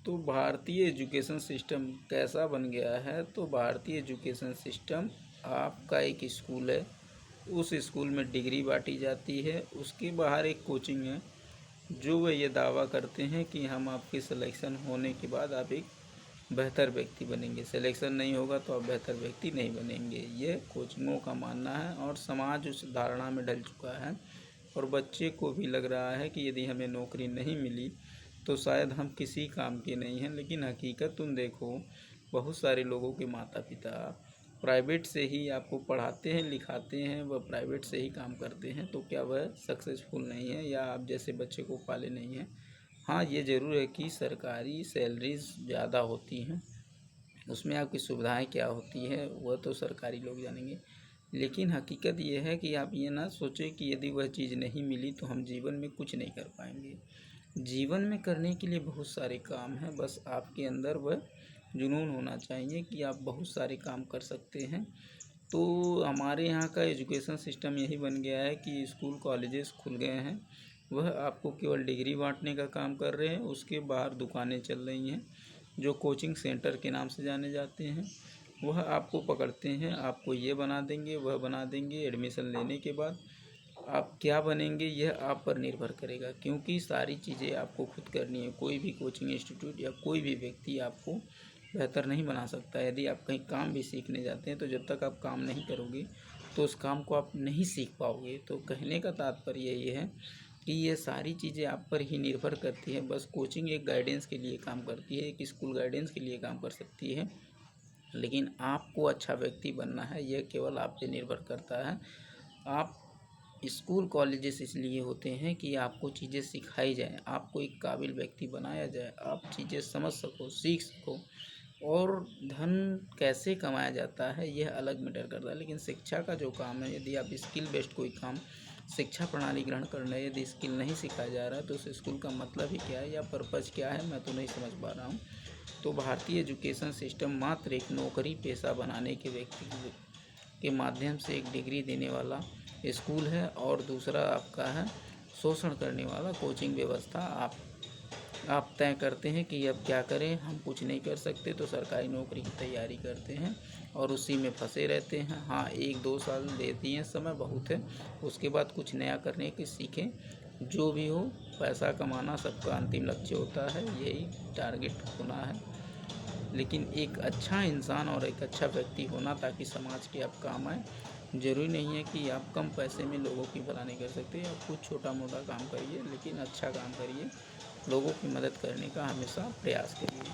तो भारतीय education system कैसा बन गया है? तो भारतीय एजुकेशन सिस्टम आपका एक स्कूल है, उस स्कूल में डिग्री बांटी जाती है, उसके बाहर एक कोचिंग है जो वह ये दावा करते हैं कि हम आपके सिलेक्शन होने के बाद आप एक बेहतर व्यक्ति बनेंगे, सिलेक्शन नहीं होगा तो आप बेहतर व्यक्ति नहीं बनेंगे। ये कोचिंगों का मानना है और समाज उस धारणा में ढल चुका है और बच्चे को भी लग रहा है कि यदि हमें नौकरी नहीं मिली तो शायद हम किसी काम के नहीं हैं। लेकिन हकीकत तुम देखो, बहुत सारे लोगों के माता पिता प्राइवेट से ही आपको पढ़ाते हैं, लिखाते हैं, वह प्राइवेट से ही काम करते हैं, तो क्या वह सक्सेसफुल नहीं है या आप जैसे बच्चे को पाले नहीं हैं? हाँ, ये ज़रूर है कि सरकारी सैलरीज़ ज़्यादा होती हैं, उसमें आपकी सुविधाएं क्या होती है वह तो सरकारी लोग जानेंगे। लेकिन हकीकत ये है कि आप ये ना सोचें कि यदि वह चीज़ नहीं मिली तो हम जीवन में कुछ नहीं कर पाएंगे। जीवन में करने के लिए बहुत सारे काम हैं, बस आपके अंदर वह जुनून होना चाहिए कि आप बहुत सारे काम कर सकते हैं। तो हमारे यहाँ का एजुकेशन सिस्टम यही बन गया है कि स्कूल कॉलेजेस खुल गए हैं, वह आपको केवल डिग्री बांटने का काम कर रहे हैं। उसके बाहर दुकानें चल रही हैं जो कोचिंग सेंटर के नाम से जाने जाते हैं, वह आपको पकड़ते हैं, आपको ये बना देंगे, वह बना देंगे। एडमिशन लेने के बाद आप क्या बनेंगे यह आप पर निर्भर करेगा, क्योंकि सारी चीज़ें आपको खुद करनी है। कोई भी कोचिंग इंस्टीट्यूट या कोई भी व्यक्ति आपको बेहतर नहीं बना सकता। यदि आप कहीं काम भी सीखने जाते हैं तो जब तक आप काम नहीं करोगे तो उस काम को आप नहीं सीख पाओगे। तो कहने का तात्पर्य ये है कि ये सारी चीज़ें आप पर ही निर्भर करती है। बस कोचिंग एक गाइडेंस के लिए काम करती है, एक स्कूल गाइडेंस के लिए काम कर सकती है, लेकिन आपको अच्छा व्यक्ति बनना है यह केवल आप पे निर्भर करता है। आप स्कूल कॉलेजेस इसलिए होते हैं कि आपको चीज़ें सिखाई जाएँ, आपको एक काबिल व्यक्ति बनाया जाए, आप चीज़ें समझ सको, सीख सको। और धन कैसे कमाया जाता है यह अलग मैटर करता है, लेकिन शिक्षा का जो काम है, यदि आप स्किल बेस्ड कोई काम शिक्षा प्रणाली ग्रहण कर रहे हैं, यदि स्किल नहीं सिखाया जा रहा है तो उस स्कूल का मतलब ही क्या है या पर्पज़ क्या है, मैं तो नहीं समझ पा रहा हूँ। तो भारतीय एजुकेशन सिस्टम मात्र एक नौकरी पेशा बनाने के व्यक्ति के माध्यम से एक डिग्री देने वाला स्कूल है और दूसरा आपका है शोषण करने वाला कोचिंग व्यवस्था। आप तय करते हैं कि अब क्या करें, हम कुछ नहीं कर सकते तो सरकारी नौकरी की तैयारी करते हैं और उसी में फंसे रहते हैं। हाँ, 1-2 साल देती हैं, समय बहुत है, उसके बाद कुछ नया करने की सीखें। जो भी हो, पैसा कमाना सबका अंतिम लक्ष्य होता है, यही टारगेट होना है। लेकिन एक अच्छा इंसान और एक अच्छा व्यक्ति होना ताकि समाज के आप काम आए। ज़रूरी नहीं है कि आप कम पैसे में लोगों की भला नहीं कर सकते, आप कुछ छोटा मोटा काम करिए लेकिन अच्छा काम करिए, लोगों की मदद करने का हमेशा प्रयास करिए।